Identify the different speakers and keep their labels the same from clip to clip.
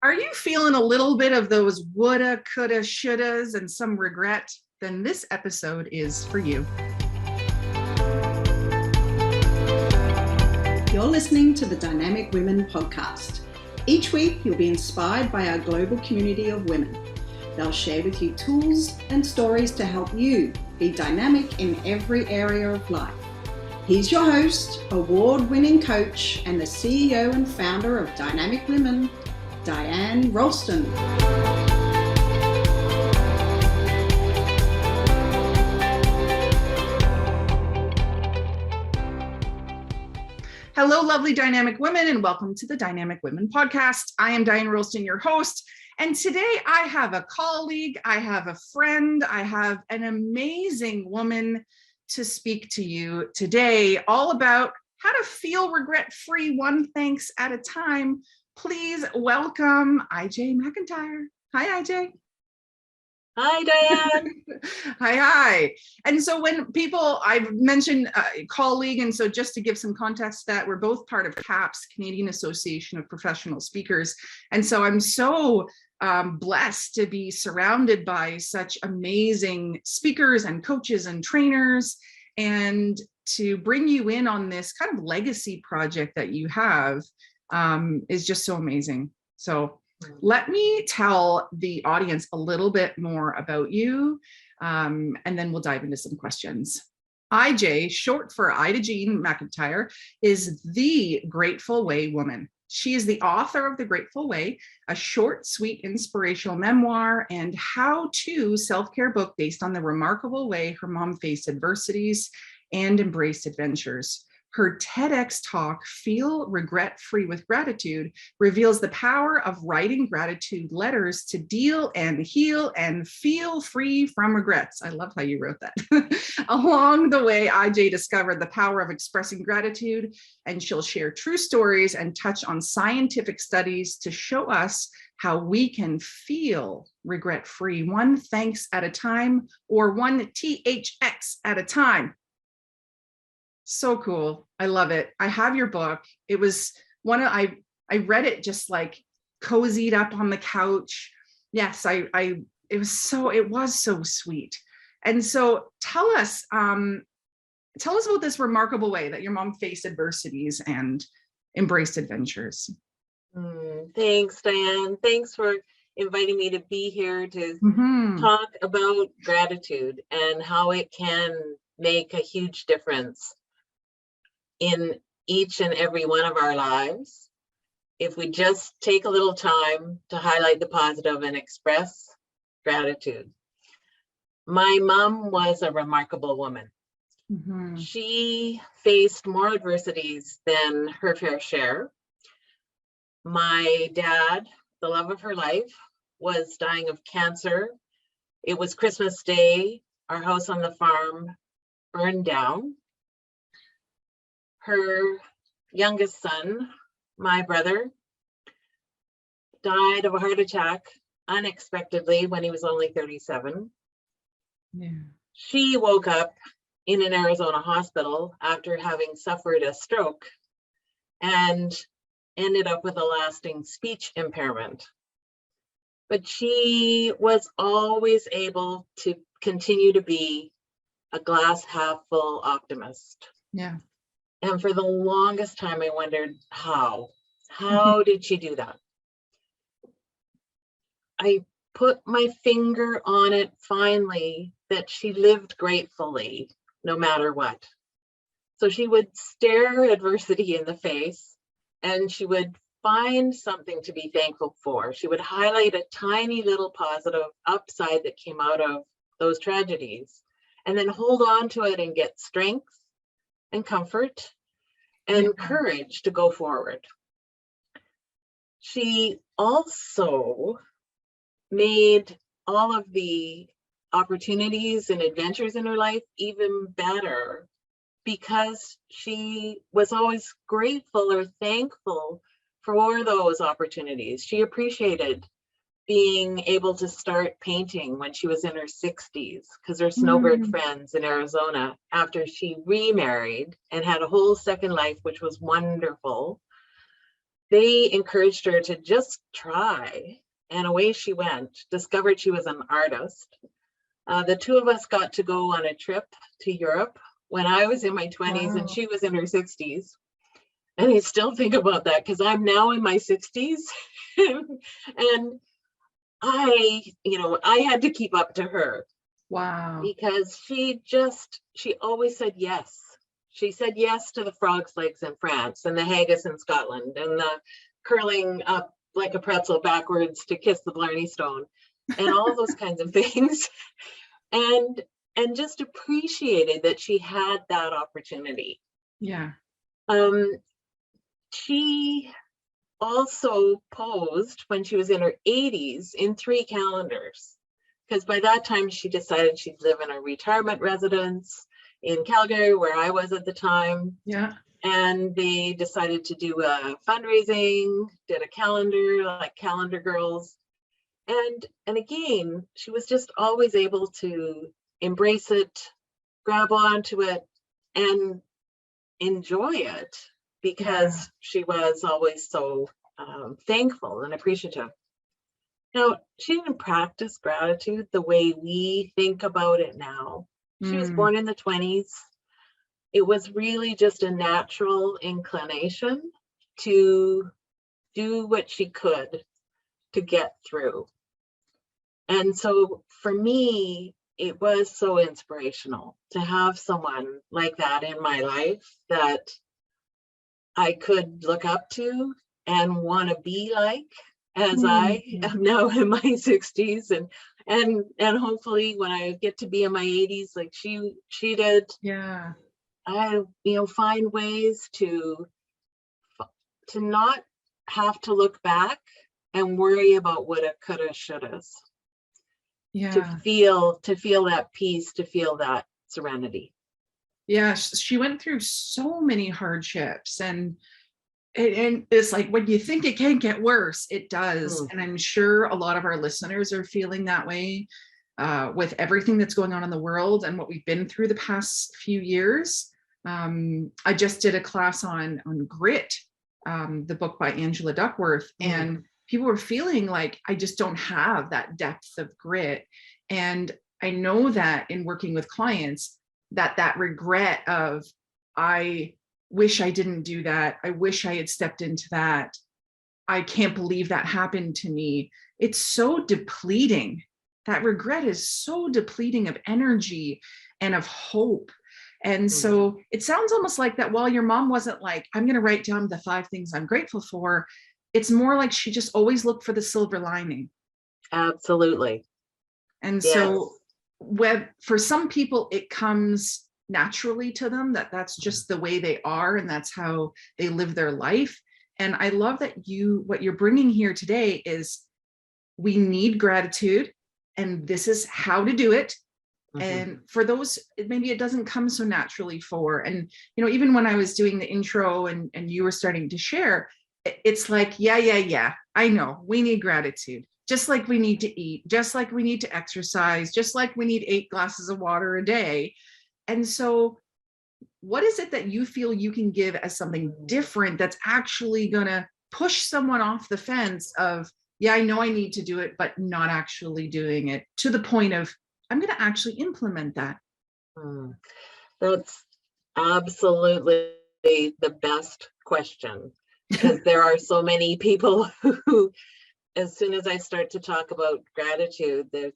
Speaker 1: Are you feeling a little bit of those woulda, coulda, shouldas and some regret? Then this episode is for you.
Speaker 2: You're listening to the Dynamic Women podcast. Each week, you'll be inspired by our global community of women. They'll share with you tools and stories to help you be dynamic in every area of life. He's your host, award-winning coach, and the CEO and founder of Dynamic Women, Diane Ralston.
Speaker 1: Hello, lovely dynamic women, and welcome to the Dynamic Women podcast. I am Diane Ralston, your host, and today I have a colleague, I have a friend, I have an amazing woman to speak to you today, all about how to feel regret-free, one thanks at a time. Please welcome IJ McIntyre. Hi, IJ.
Speaker 3: Hi, Diane.
Speaker 1: Hi. And so when people, I've mentioned colleague, and so just to give some context that we're both part of CAPS, Canadian Association of Professional Speakers. And so I'm so blessed to be surrounded by such amazing speakers and coaches and trainers, and to bring you in on this kind of legacy project that you have is just so amazing. So let me tell the audience a little bit more about you, and then we'll dive into some questions. IJ, short for Ida Jean McIntyre, is the Grateful Way woman. She is the author of The Grateful Way, a short, sweet, inspirational memoir and how-to self-care book based on the remarkable way her mom faced adversities and embraced adventures. Her TEDx talk, Feel Regret-Free with Gratitude, reveals the power of writing gratitude letters to deal and heal and feel free from regrets. I love how you wrote that. Along the way, IJ discovered the power of expressing gratitude, and she'll share true stories and touch on scientific studies to show us how we can feel regret-free, one thanks at a time, or one T.H.X at a time. So cool. I love it. I have your book. It was I read it just like cozied up on the couch. Yes, it was so sweet. And so tell us about this remarkable way that your mom faced adversities and embraced adventures.
Speaker 3: Thanks, Diane. Thanks for inviting me to be here to talk about gratitude and how it can make a huge difference in each and every one of our lives, if we just take a little time to highlight the positive and express gratitude. My mom was a remarkable woman. She faced more adversities than her fair share. My dad, the love of her life, was dying of cancer. It was Christmas Day. Our house on the farm burned down. Her youngest son, my brother, died of a heart attack unexpectedly when he was only 37.
Speaker 1: Yeah.
Speaker 3: She woke up in an Arizona hospital after having suffered a stroke and ended up with a lasting speech impairment. But she was always able to continue to be a glass half full optimist.
Speaker 1: Yeah.
Speaker 3: And for the longest time, I wondered how did she do that? I put my finger on it finally, that she lived gratefully no matter what. So she would stare adversity in the face and she would find something to be thankful for. She would highlight a tiny little positive upside that came out of those tragedies, and then hold on to it and get strength and comfort and courage to go forward. She also made all of the opportunities and adventures in her life even better because she was always grateful or thankful for those opportunities. She appreciated being able to start painting when she was in her 60s because her snowbird friends in Arizona, after she remarried and had a whole second life, which was wonderful, they encouraged her to just try, and away she went, discovered she was an artist. The two of us got to go on a trip to Europe when I was in my 20s and she was in her 60s. And I still think about that because I'm now in my 60s. And I had to keep up to her.
Speaker 1: Wow.
Speaker 3: Because she always said yes. She said yes to the frog's legs in France and the haggis in Scotland and the curling up like a pretzel backwards to kiss the Blarney Stone and all those kinds of things. And just appreciated that she had that opportunity.
Speaker 1: Yeah.
Speaker 3: She also posed when she was in her 80s in 3 calendars, because by that time she decided she'd live in a retirement residence in Calgary, where I was at the time.
Speaker 1: Yeah.
Speaker 3: And they decided to do a fundraising, did a calendar, like Calendar Girls. And again, she was just always able to embrace it, grab onto it, and enjoy it, because she was always so thankful and appreciative. Now, she didn't practice gratitude the way we think about it now. She was born in the 20s. It was really just a natural inclination to do what she could to get through. And so for me, it was so inspirational to have someone like that in my life that I could look up to and want to be like, as I am now in my 60s, and hopefully when I get to be in my 80s, like she did.
Speaker 1: Yeah.
Speaker 3: I find ways to not have to look back and worry about what it coulda, shouldas.
Speaker 1: Yeah.
Speaker 3: To feel that peace, to feel that serenity.
Speaker 1: Yeah, she went through so many hardships, and it's like when you think it can't get worse, it does. And I'm sure a lot of our listeners are feeling that way with everything that's going on in the world and what we've been through the past few years. I just did a class on Grit, the book by Angela Duckworth, and people were feeling like, I just don't have that depth of grit. And I know that in working with clients, that regret of, I wish I didn't do that. I wish I had stepped into that. I can't believe that happened to me. It's so depleting. That regret is so depleting of energy and of hope. And so it sounds almost like that while your mom wasn't like, I'm going to write down the 5 things I'm grateful for, it's more like she just always looked for the silver lining.
Speaker 3: Absolutely.
Speaker 1: And so for some people, it comes naturally to them, that's just the way they are, and that's how they live their life. And I love that what you're bringing here today is, we need gratitude, and this is how to do it. And for those, maybe it doesn't come so naturally for, and even when I was doing the intro and you were starting to share, it's like, yeah, I know we need gratitude, just like we need to eat, just like we need to exercise, just like we need 8 glasses of water a day. And so what is it that you feel you can give as something different that's actually going to push someone off the fence of, yeah, I know I need to do it, but not actually doing it, to the point of, I'm going to actually implement that?
Speaker 3: That's absolutely the best question, because there are so many people who, as soon as I start to talk about gratitude, there's,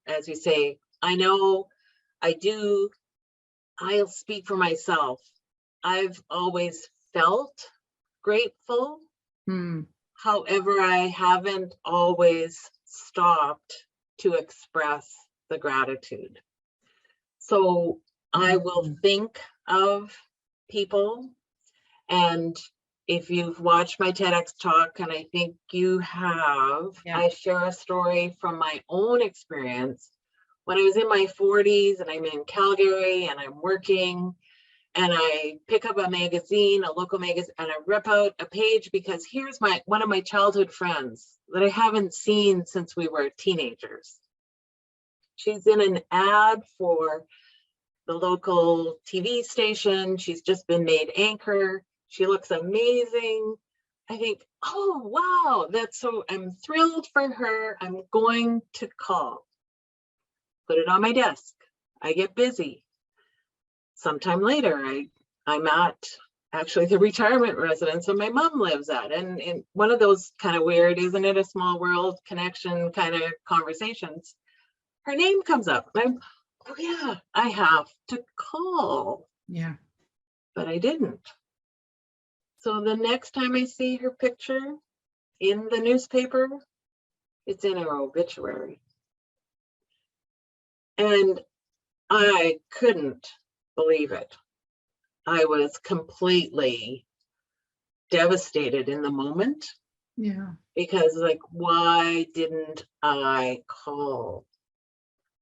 Speaker 3: as you say, I know, I do. I'll speak for myself. I've always felt grateful. However, I haven't always stopped to express the gratitude. So I will think of people, and if you've watched my TEDx talk, and I think you have, I share a story from my own experience. When I was in my 40s and I'm in Calgary and I'm working, and I pick up a magazine, a local magazine, and I rip out a page because here's one of my childhood friends that I haven't seen since we were teenagers. She's in an ad for the local TV station. She's just been made anchor. She looks amazing, I think, oh, wow, I'm thrilled for her. I'm going to call. Put it on my desk. I get busy. Sometime later, I'm at actually the retirement residence that my mom lives at. And one of those kind of weird, isn't it a small world connection kind of conversations, her name comes up. I'm, oh yeah, I have to call.
Speaker 1: Yeah.
Speaker 3: But I didn't. So the next time I see her picture in the newspaper, it's in her obituary. And I couldn't believe it. I was completely devastated in the moment.
Speaker 1: Yeah.
Speaker 3: Because like, why didn't I call?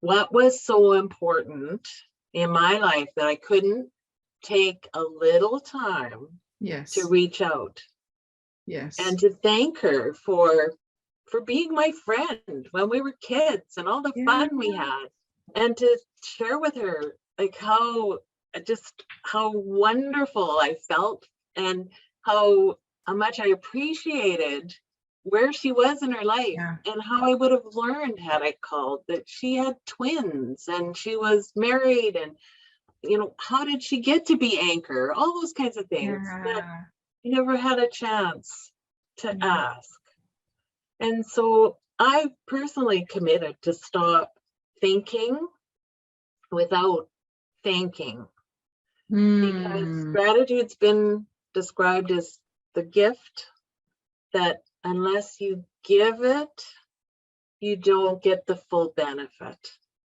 Speaker 3: What was so important in my life that I couldn't take a little time
Speaker 1: Yes.
Speaker 3: to reach out?
Speaker 1: Yes.
Speaker 3: And to thank her for being my friend when we were kids and all the fun we had, and to share with her like how wonderful I felt and how much I appreciated where she was in her life, and how I would have learned had I called, that she had twins and she was married, and how did she get to be anchor, all those kinds of things that you never had a chance to ask. And so I personally committed to stop thinking without thanking, because gratitude's been described as the gift that unless you give it, you don't get the full benefit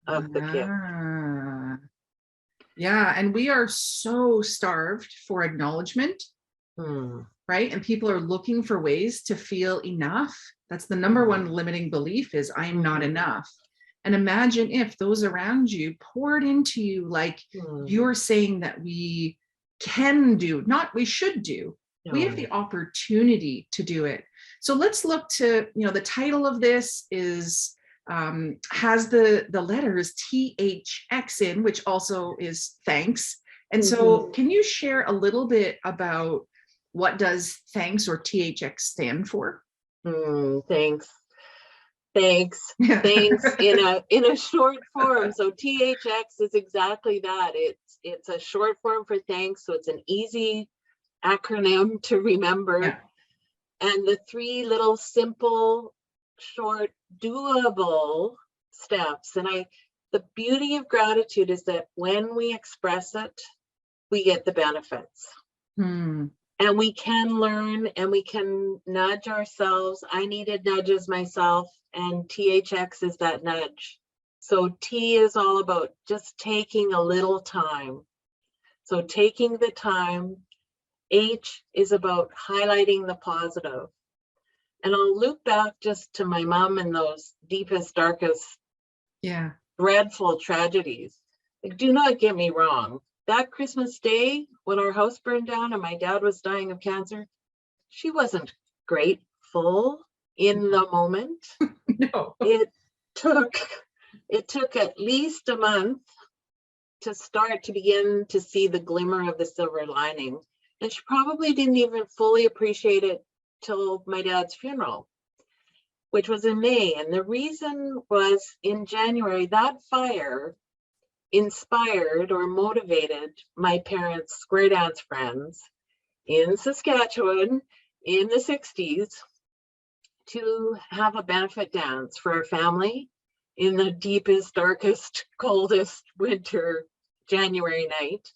Speaker 3: of the gift.
Speaker 1: Yeah, and we are so starved for acknowledgement, right? And people are looking for ways to feel enough. That's the number one limiting belief, is I'm not enough. And imagine if those around you poured into you like you're saying that we can do, not we should do. We have the opportunity to do it. So let's look to, the title of this is has the letters T.H.X in, which also is thanks. And so can you share a little bit about what does thanks or T.H.X stand for?
Speaker 3: Thanks in a short form. So T.H.X is exactly that. It's a short form for thanks, so it's an easy acronym to remember. And the three little simple, short, doable steps. And the beauty of gratitude is that when we express it, we get the benefits. And we can learn and we can nudge ourselves. I needed nudges myself, and T.H.X is that nudge. So T is all about just taking a little time. So taking the time. H is about highlighting the positive. And I'll loop back just to my mom and those deepest, darkest, dreadful tragedies. Like, do not get me wrong. That Christmas Day, when our house burned down and my dad was dying of cancer, she wasn't grateful in the moment.
Speaker 1: No.
Speaker 3: It took at least a month to begin to see the glimmer of the silver lining. And she probably didn't even fully appreciate it till my dad's funeral, which was in May. And the reason was, in January, that fire inspired or motivated my parents' square dance friends in Saskatchewan in the 60s to have a benefit dance for our family in the deepest, darkest, coldest winter January night.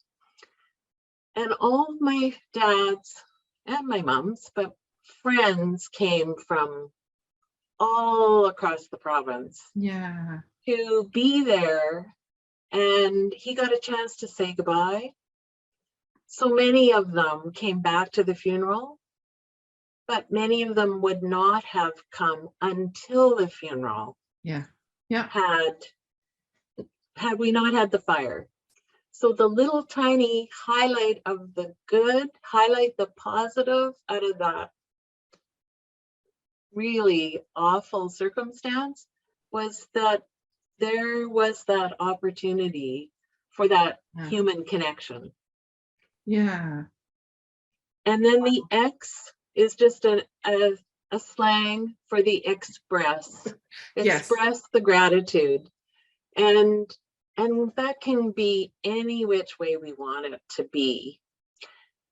Speaker 3: And all of my dad's and my mom's, but friends came from all across the province to be there. And he got a chance to say goodbye. So many of them came back to the funeral, but many of them would not have come until the funeral. Had we not had the fire. So the little tiny highlight of the good, highlight the positive out of that really awful circumstance was that there was that opportunity for that human connection. And then the X is just a slang for the express.
Speaker 1: Yes.
Speaker 3: Express the gratitude. And that can be any which way we want it to be.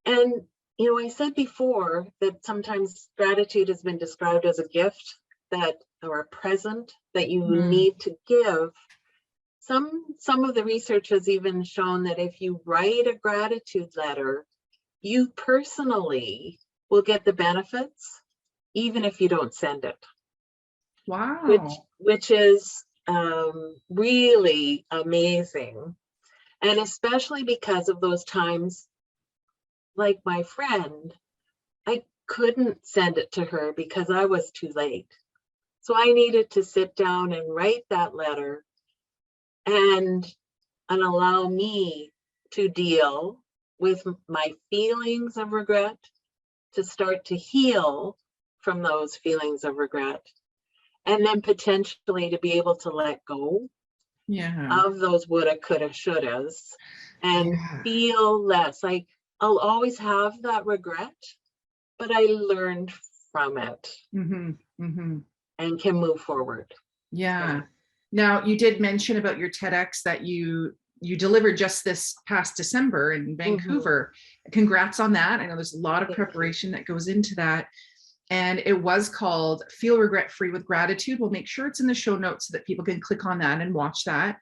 Speaker 3: And, you know, I said before that sometimes gratitude has been described as a gift or a present that you need to give. Some of the research has even shown that if you write a gratitude letter, you personally will get the benefits, even if you don't send it.
Speaker 1: Wow.
Speaker 3: Which is really amazing. And especially because of those times, like my friend, I couldn't send it to her because I was too late. So I needed to sit down and write that letter and allow me to deal with my feelings of regret, to start to heal from those feelings of regret, and then potentially to be able to let go of those woulda, coulda, shouldas, and feel less. Like, I'll always have that regret, but I learned from it and can move forward.
Speaker 1: Yeah. Now, you did mention about your TEDx that you delivered just this past December in Vancouver. Congrats on that. I know there's a lot of preparation that goes into that. And it was called Feel Regret Free with Gratitude. We'll make sure it's in the show notes so that people can click on that and watch that.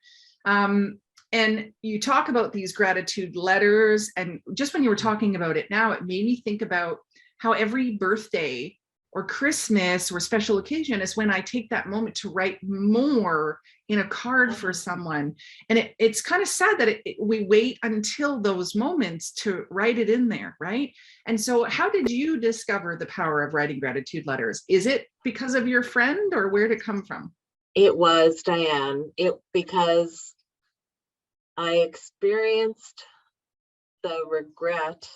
Speaker 1: And you talk about these gratitude letters. And just when you were talking about it now, it made me think about how every birthday or Christmas or special occasion is when I take that moment to write more in a card for someone. And it's kind of sad that we wait until those moments to write it in there, right? And so how did you discover the power of writing gratitude letters? Is it because of your friend, or where did it come from?
Speaker 3: It was, Diane, because I experienced the regret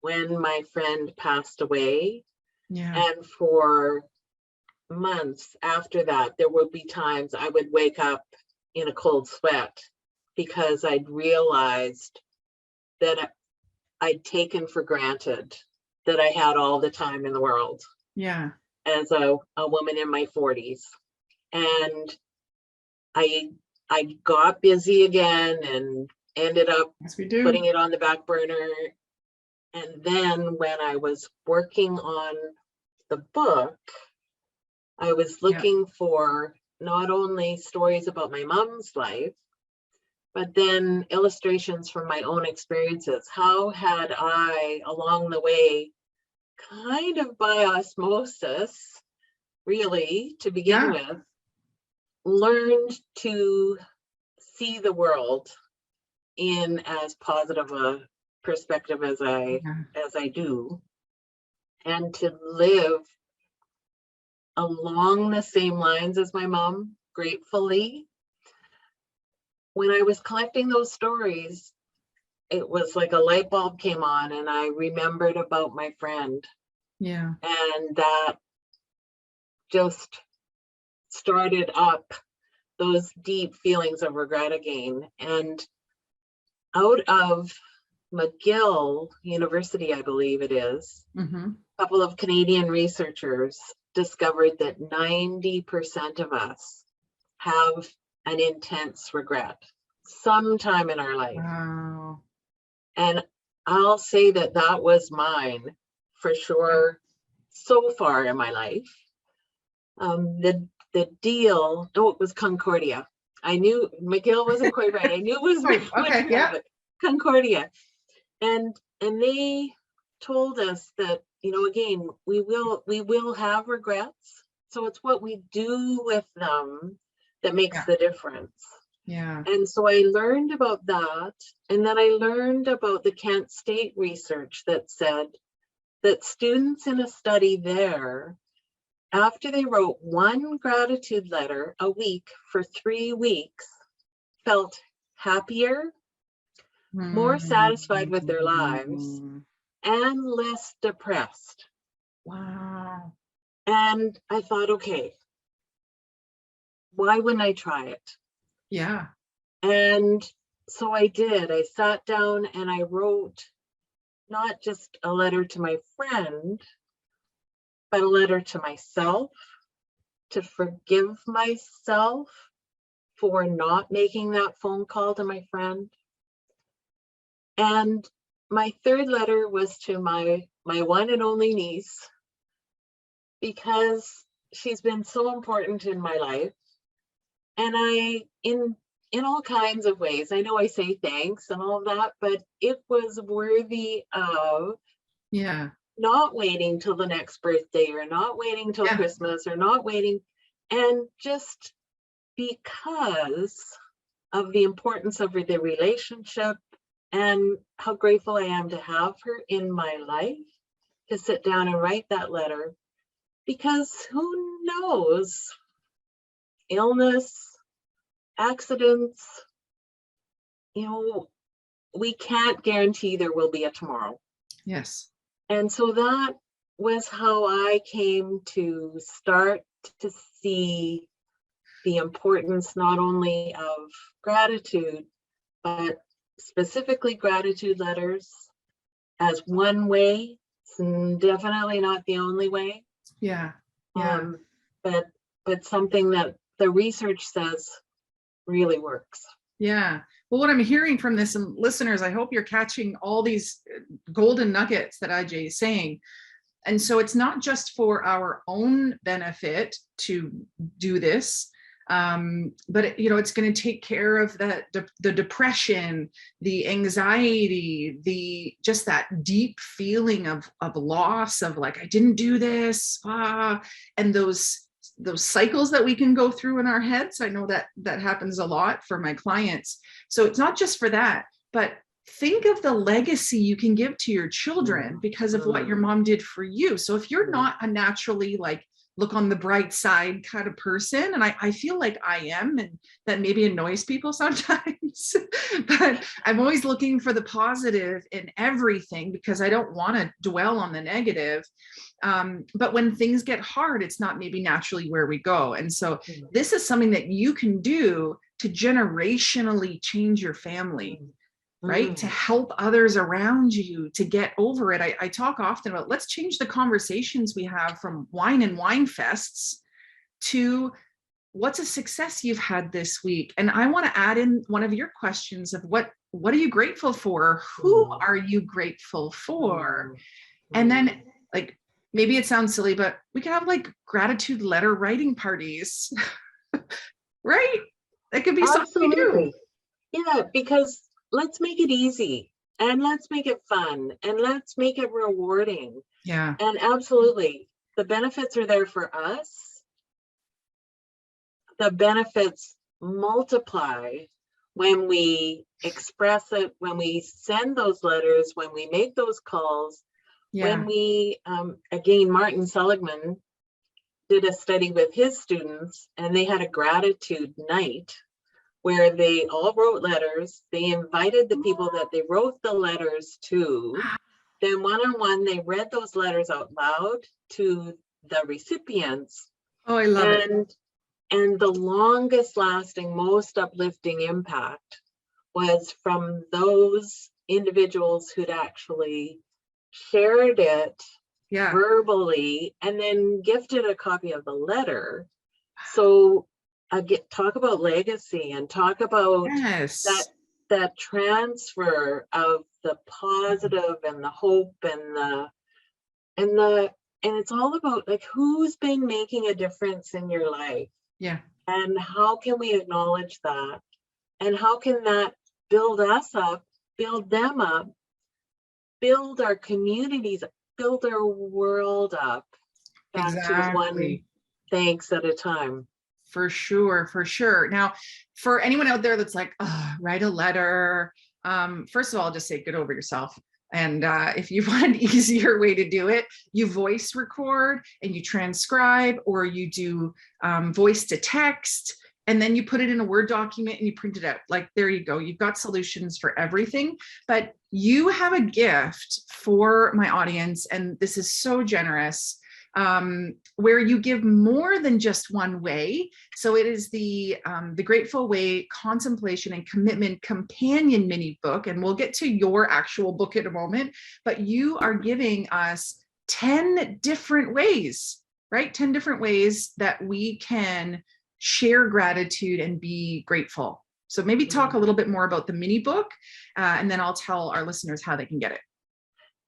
Speaker 3: when my friend passed away. And for months after that, there would be times I would wake up in a cold sweat because I'd realized that I'd taken for granted that I had all the time in the world. As a woman in my 40s. And I got busy again and ended up putting it on the back burner. And then when I was working on the book, I was looking for not only stories about my mom's life, but then illustrations from my own experiences. How had I, along the way, kind of by osmosis, really, to begin with, learned to see the world in as positive a perspective as I do, and to live along the same lines as my mom, gratefully. When I was collecting those stories, it was like a light bulb came on and I remembered about my friend. And that just started up those deep feelings of regret again. And out of McGill University, I believe it is, a couple of Canadian researchers discovered that 90% of us have an intense regret sometime in our life. And I'll say that that was mine for sure so far in my life. The deal, it was Concordia. I knew McGill wasn't quite right. I knew it was Concordia. And they told us that, you know, again, we will have regrets. So it's what we do with them that makes the difference. And so I learned about that. And then I learned about the Kent State research that said that students in a study there, after they wrote one gratitude letter a week for 3 weeks, felt happier, more satisfied with their lives, and less depressed.
Speaker 1: Wow.
Speaker 3: And I thought, okay, why wouldn't I try it? And so I did. I sat down and I wrote not just a letter to my friend, but a letter to myself, to forgive myself for not making that phone call to my friend. And my third letter was to my one and only niece, because she's been so important in my life. And I, in all kinds of ways, I know I say thanks and all of that, but it was worthy of not waiting till the next birthday, or not waiting till Christmas, or not waiting, and just because of the importance of the relationship and how grateful I am to have her in my life, to sit down and write that letter, because who knows, illness, accidents, we can't guarantee there will be a tomorrow.
Speaker 1: Yes.
Speaker 3: And so that was how I came to start to see the importance not only of gratitude, but specifically gratitude letters as one way. It's definitely not the only way.
Speaker 1: Yeah.
Speaker 3: But something that the research says really works.
Speaker 1: Yeah. Well, what I'm hearing from this, and listeners, I hope you're catching all these golden nuggets that Ajay is saying. And so it's not just for our own benefit to do this, but it's going to take care of the depression, the anxiety, just that deep feeling of loss, of like, I didn't do this, and those cycles that we can go through in our heads. I know that happens a lot for my clients. So it's not just for that, but think of the legacy you can give to your children because of what your mom did for you. So if you're not a naturally like look on the bright side kind of person, and I feel like I am, and that maybe annoys people sometimes, but I'm always looking for the positive in everything because I don't want to dwell on the negative. But when things get hard, it's not maybe naturally where we go. And so this is something that you can do to generationally change your family, right? To help others around you to get over it. I talk often about, let's change the conversations we have from wine and wine fests to what's a success you've had this week. And I want to add in one of your questions of what are you grateful for? Who are you grateful for? And then like, maybe it sounds silly, but we can have like gratitude letter writing parties, right? That could be something we do.
Speaker 3: Yeah, because let's make it easy, and let's make it fun, and let's make it rewarding.
Speaker 1: Yeah.
Speaker 3: And absolutely, the benefits are there for us. The benefits multiply when we express it, when we send those letters, when we make those calls, when we, again, Martin Seligman did a study with his students, and they had a gratitude night where they all wrote letters. They invited the people that they wrote the letters to. Then one-on-one, they read those letters out loud to the recipients.
Speaker 1: Oh, I love it.
Speaker 3: And the longest lasting, most uplifting impact was from those individuals who'd actually shared it verbally and then gifted a copy of the letter. So talk about legacy, and talk about that transfer of the positive and the hope and it's all about like, who's been making a difference in your life, and how can we acknowledge that, and how can that build us up, build them up, build our communities, build our world up back to one thanks at a time.
Speaker 1: For sure, for sure. Now, for anyone out there that's like, write a letter, first of all, just say, get over yourself. And if you want an easier way to do it, you voice record and you transcribe, or you do voice to text, and then you put it in a Word document and you print it out. Like, there you go. You've got solutions for everything. But you have a gift for my audience, and this is so generous. where you give more than just one way. So it is the Grateful Way Contemplation and Commitment Companion mini book. And we'll get to your actual book in a moment, but you are giving us 10 different ways, right? 10 different ways that we can share gratitude and be grateful. So maybe talk a little bit more about the mini book, and then I'll tell our listeners how they can get it.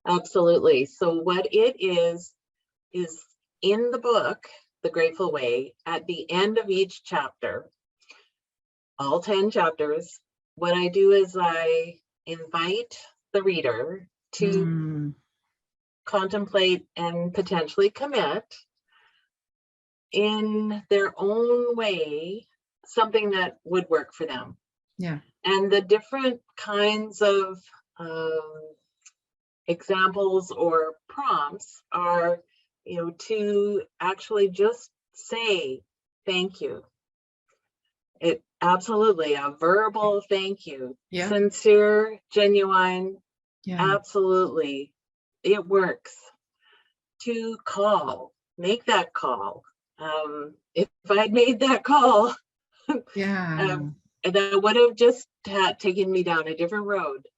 Speaker 3: Absolutely. So what it is in the book, The Grateful Way, at the end of each chapter, all 10 chapters, what I do is I invite the reader to contemplate and potentially commit in their own way something that would work for them.
Speaker 1: Yeah.
Speaker 3: And the different kinds of examples or prompts are, to actually just say thank you. It absolutely a verbal thank you. Yeah. Sincere, genuine. Yeah. Absolutely. It works. To make that call. If I'd made that call, that would have just taken me down a different road.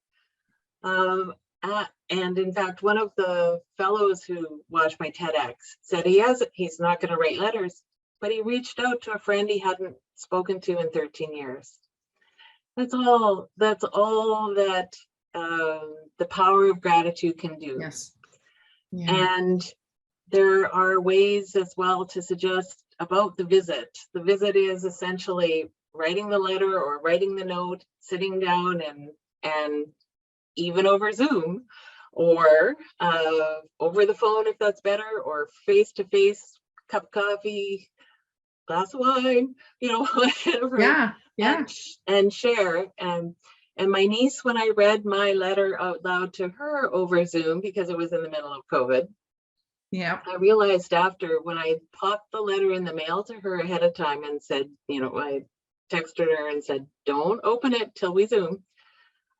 Speaker 3: And in fact, one of the fellows who watched my TEDx said he's not going to write letters, but he reached out to a friend he hadn't spoken to in 13 years. That's all that the power of gratitude can do.
Speaker 1: Yes. Yeah.
Speaker 3: And there are ways as well to suggest about the visit. The visit is essentially writing the letter or writing the note, sitting down and even over Zoom or over the phone if that's better, or face-to-face, cup of coffee, glass of wine, whatever.
Speaker 1: Yeah.
Speaker 3: And share. And my niece, when I read my letter out loud to her over Zoom, because it was in the middle of COVID, I realized after, when I popped the letter in the mail to her ahead of time and said, I texted her and said, don't open it till we Zoom.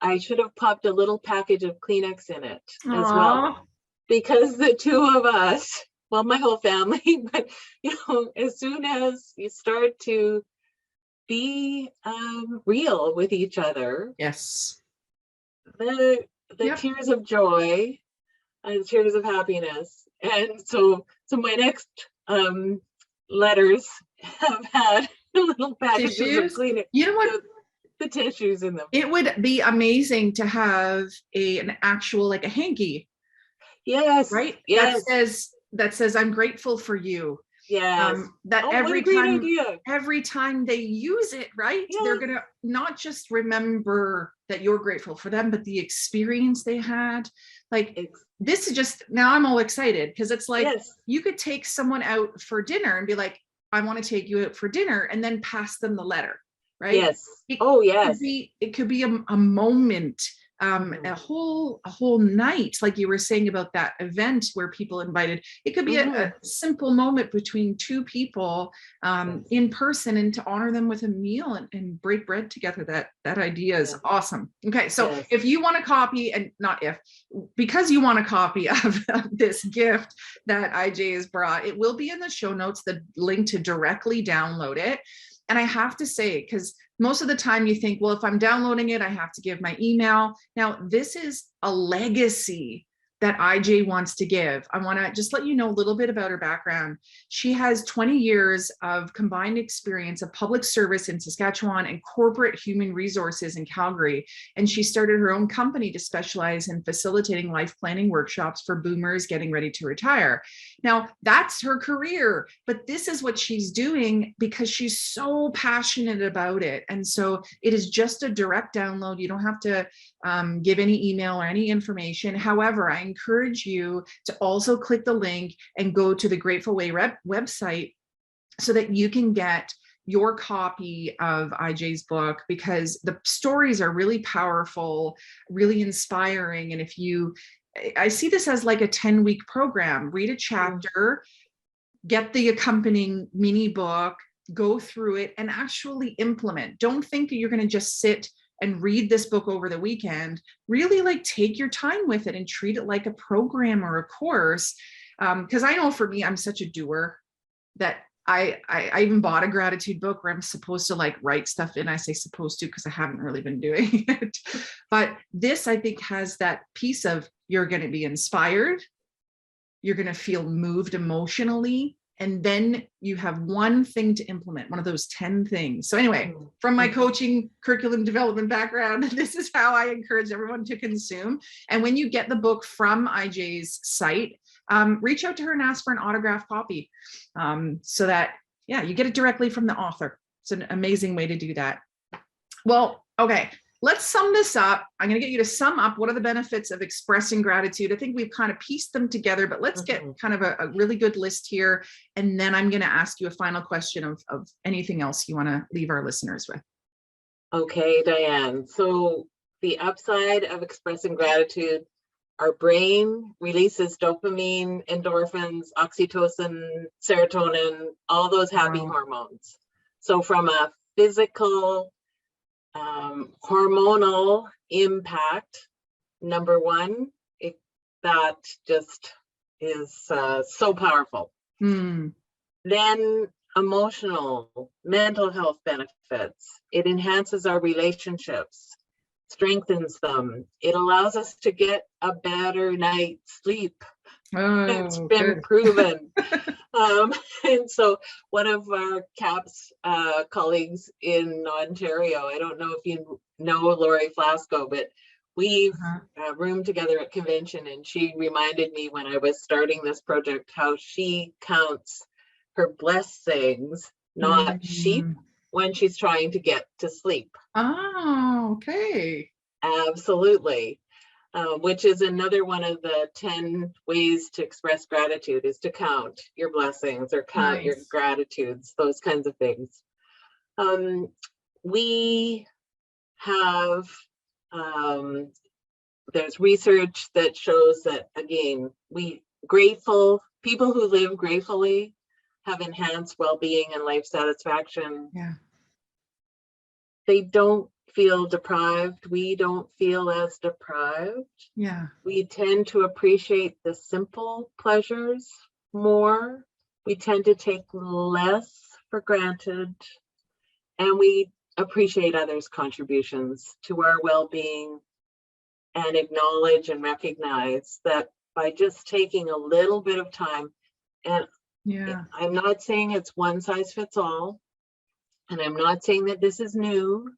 Speaker 3: I should have popped a little package of Kleenex in it as well, because the two of us, well, my whole family, but as soon as you start to be real with each other,
Speaker 1: yes,
Speaker 3: the tears of joy and tears of happiness. And so my next letters have had little packages of Kleenex.
Speaker 1: You know what?
Speaker 3: The tissues in them.
Speaker 1: It would be amazing to have an actual, like a hanky.
Speaker 3: Yes.
Speaker 1: Right?
Speaker 3: Yes.
Speaker 1: That says I'm grateful for you.
Speaker 3: Yes.
Speaker 1: Every time they use it, right? Yes. They're gonna not just remember that you're grateful for them, but the experience they had. This is just, now I'm all excited, because it's like, you could take someone out for dinner and be like, I want to take you out for dinner, and then pass them the letter. Right?
Speaker 3: Yes.
Speaker 1: It could be a moment, a whole night, like you were saying about that event where people invited. It could be a simple moment between two people in person, and to honor them with a meal and break bread together. That idea is awesome. Okay, so if you want a copy, and because you want a copy of this gift that IJ has brought, it will be in the show notes, the link to directly download it. And I have to say, because most of the time you think, well, if I'm downloading it, I have to give my email. Now, this is a legacy that IJ wants to give. I want to just let you know a little bit about her background. She has 20 years of combined experience of public service in Saskatchewan and corporate human resources in Calgary. And she started her own company to specialize in facilitating life planning workshops for boomers getting ready to retire. Now, that's her career, but this is what she's doing because she's so passionate about it. And so it is just a direct download. You don't have to give any email or any information. However, I encourage you to also click the link and go to the Grateful Way website so that you can get your copy of IJ's book, because the stories are really powerful, really inspiring. And I see this as like a 10-week program. Read a chapter, get the accompanying mini book, go through it, and actually implement. Don't think that you're going to just sit and read this book over the weekend. Really take your time with it and treat it like a program or a course. because I know for me, I'm such a doer that I even bought a gratitude book where I'm supposed to like write stuff in. I say supposed to because I haven't really been doing it. But this, I think, has that piece of you're going to be inspired, you're going to feel moved emotionally, and then you have one thing to implement, one of those 10 things. So anyway, from my coaching curriculum development background, this is how I encourage everyone to consume. And when you get the book from IJ's site, reach out to her and ask for an autographed copy, so that, yeah, you get it directly from the author. It's an amazing way to do that. Well, okay, let's sum this up. I'm going to get you to sum up what are the benefits of expressing gratitude. I think we've kind of pieced them together, but let's get kind of a really good list here. And then I'm going to ask you a final question of anything else you want to leave our listeners with.
Speaker 3: Okay, Diane. So the upside of expressing gratitude, our brain releases dopamine, endorphins, oxytocin, serotonin, all those happy hormones. So from a physical, hormonal impact, number one, that just is so powerful. Then emotional, mental health benefits. It enhances our relationships, strengthens them. It allows us to get a better night's sleep. It's been proven. And so one of our CAPS colleagues in Ontario, I don't know if you know Lori Flasco, but we've roomed together at convention, and she reminded me when I was starting this project how she counts her blessings, not sheep, when she's trying to get to sleep.
Speaker 1: Oh, okay.
Speaker 3: Absolutely. Which is another one of the 10 ways to express gratitude, is to count your blessings or count your gratitudes, those kinds of things. We have, there's research that shows that, again, people who live gratefully have enhanced well-being and life satisfaction.
Speaker 1: Yeah.
Speaker 3: They don't feel deprived. We don't feel as deprived.
Speaker 1: Yeah.
Speaker 3: We tend to appreciate the simple pleasures more. We tend to take less for granted, and we appreciate others' contributions to our well-being and acknowledge and recognize that by just taking a little bit of time, and I'm not saying it's one size fits all, and I'm not saying that this is new.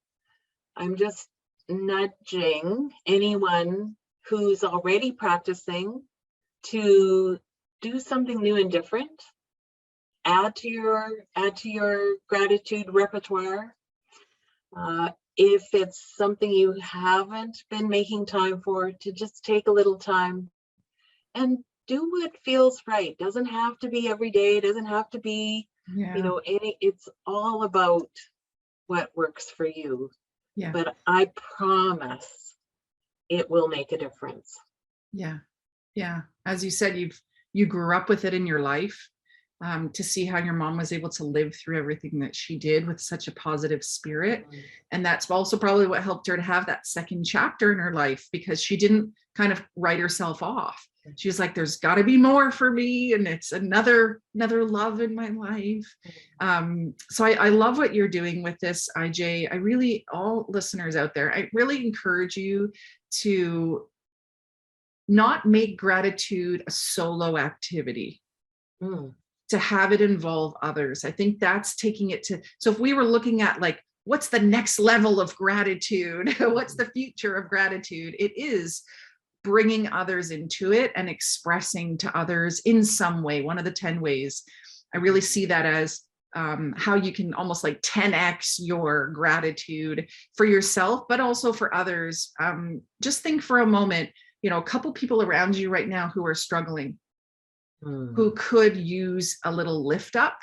Speaker 3: I'm just nudging anyone who's already practicing to do something new and different. Add to your gratitude repertoire. If it's something you haven't been making time for, to just take a little time and do what feels right. Doesn't have to be every day. Doesn't have to be, it's all about what works for you.
Speaker 1: Yeah.
Speaker 3: But I promise it will make a difference.
Speaker 1: Yeah. Yeah. As you said, you grew up with it in your life. To see how your mom was able to live through everything that she did with such a positive spirit. And that's also probably what helped her to have that second chapter in her life, because she didn't kind of write herself off. She was like, there's got to be more for me, and it's another love in my life. So I love what you're doing with this, IJ. I really, all listeners out there, I really encourage you to not make gratitude a solo activity. To have it involve others. I think that's taking it to, so if we were looking at like, what's the next level of gratitude? What's the future of gratitude? It is bringing others into it and expressing to others in some way, one of the 10 ways. I really see that as how you can almost like 10x your gratitude for yourself, but also for others. Just think for a moment, a couple people around you right now who are struggling, who could use a little lift up,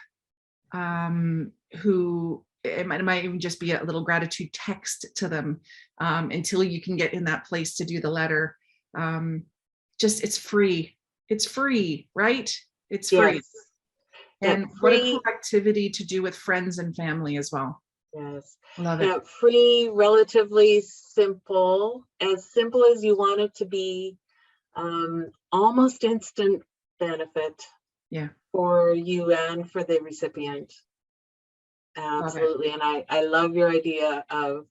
Speaker 1: who it might even just be a little gratitude text to them, until you can get in that place to do the letter. It's free, right? It's free.
Speaker 3: Yes.
Speaker 1: And what a cool activity to do with friends and family as well.
Speaker 3: Yes.
Speaker 1: Love it.
Speaker 3: Free, relatively simple as you want it to be, almost instant benefit
Speaker 1: Yeah.
Speaker 3: for you and for the recipient. Absolutely. And I love your idea of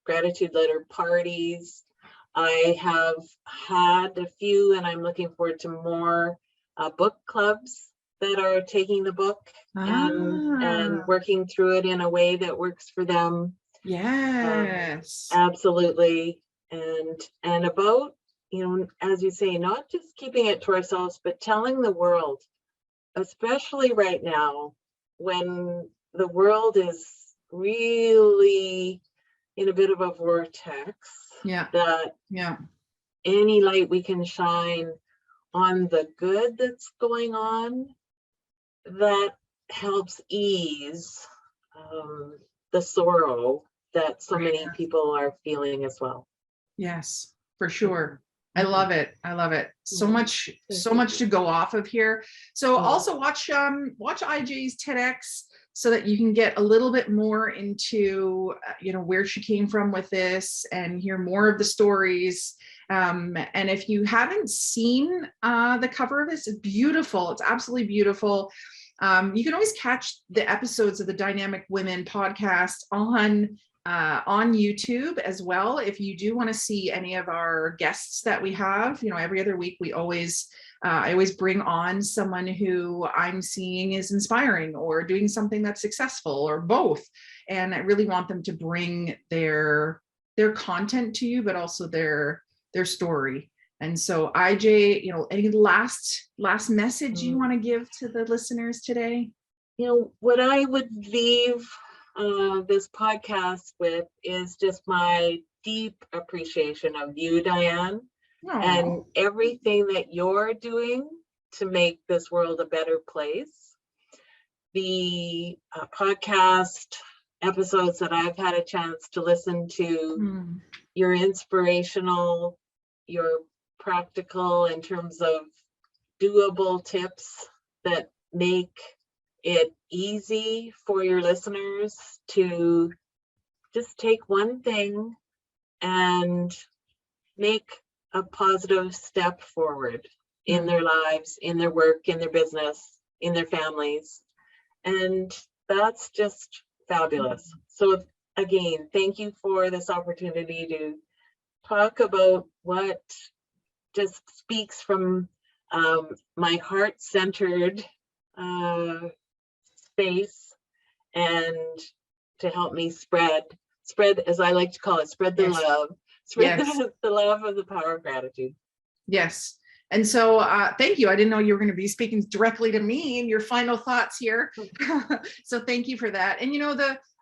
Speaker 3: gratitude letter parties. I have had a few, and I'm looking forward to more book clubs that are taking the book and working through it in a way that works for them.
Speaker 1: Yes.
Speaker 3: Absolutely. And about, as you say, not just keeping it to ourselves, but telling the world, especially right now when the world is really in a bit of a vortex.
Speaker 1: Yeah.
Speaker 3: That any light we can shine on the good that's going on, that helps ease the sorrow that so many people are feeling as well.
Speaker 1: Yes, for sure. I love it. I love it. So much to go off of here. So also watch IJ's TEDx so that you can get a little bit more into, where she came from with this and hear more of the stories. And if you haven't seen the cover of this, it's beautiful. It's absolutely beautiful. You can always catch the episodes of the Dynamic Women podcast on YouTube as well. If you do want to see any of our guests that we have, every other week I always bring on someone who I'm seeing is inspiring or doing something that's successful or both. And I really want them to bring their content to you, but also their story. And so IJ, any last message you want to give to the listeners today?
Speaker 3: What I would leave this podcast with is just my deep appreciation of you, Diane, and everything that you're doing to make this world a better place. The podcast episodes that I've had a chance to listen to, you're inspirational, you're practical in terms of doable tips that make it easy for your listeners to just take one thing and make a positive step forward in their lives, in their work, in their business, in their families. And that's just fabulous. So again, thank you for this opportunity to talk about what just speaks from my heart-centered space, and to help me spread, as I like to call it, spread the love, the love of the power of gratitude.
Speaker 1: Yes. And so thank you. I didn't know you were going to be speaking directly to me and your final thoughts here. So thank you for that. And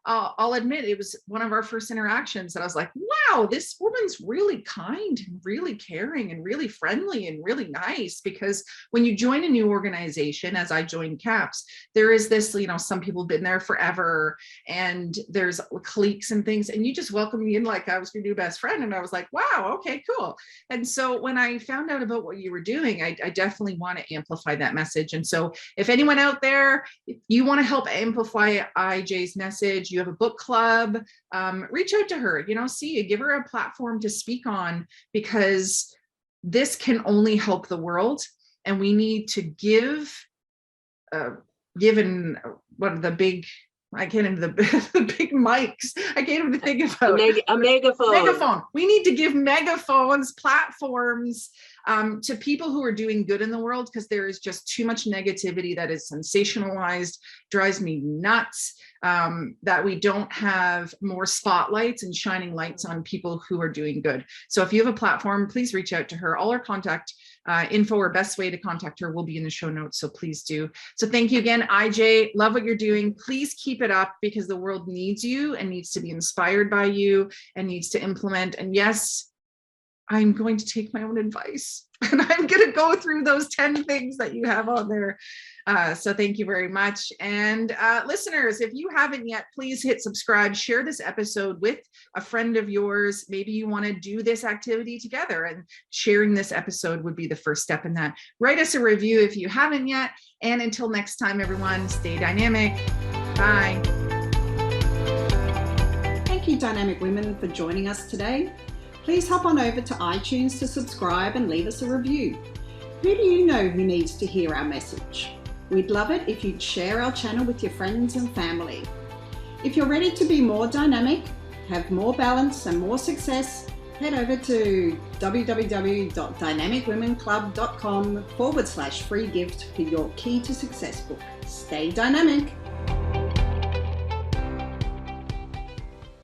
Speaker 1: I'll admit it was one of our first interactions that I was like, wow, this woman's really kind and really caring and really friendly and really nice. Because when you join a new organization, as I joined CAPS, there is this, some people have been there forever and there's cliques and things, and you just welcome me in like I was your new best friend. And I was like, wow, okay, cool. And so when I found out about what you were doing, I definitely want to amplify that message. And so if anyone out there, if you want to help amplify IJ's message, you have a book club, reach out to her, give her a platform to speak on, because this can only help the world. And we need to give, given what are the big, I can't even, the big mics, I can't even think about
Speaker 3: a megaphone.
Speaker 1: We need to give megaphones, platforms to people who are doing good in the world, because there is just too much negativity that is sensationalized, drives me nuts, that we don't have more spotlights and shining lights on people who are doing good. So if you have a platform, please reach out to her. All our contact info or best way to contact her will be in the show notes. So please do. So thank you again, IJ. Love what you're doing. Please keep it up, because the world needs you and needs to be inspired by you and needs to implement. And yes, I'm going to take my own advice and I'm going to go through those 10 things that you have on there. So thank you very much. And listeners, if you haven't yet, please hit subscribe, share this episode with a friend of yours. Maybe you want to do this activity together, and sharing this episode would be the first step in that. Write us a review if you haven't yet. And until next time, everyone, stay dynamic. Bye.
Speaker 2: Thank you, Dynamic Women, for joining us today. Please hop on over to iTunes to subscribe and leave us a review. Who do you know who needs to hear our message? We'd love it if you'd share our channel with your friends and family. If you're ready to be more dynamic, have more balance and more success, head over to www.dynamicwomenclub.com/free gift for your Key to Success book. Stay dynamic.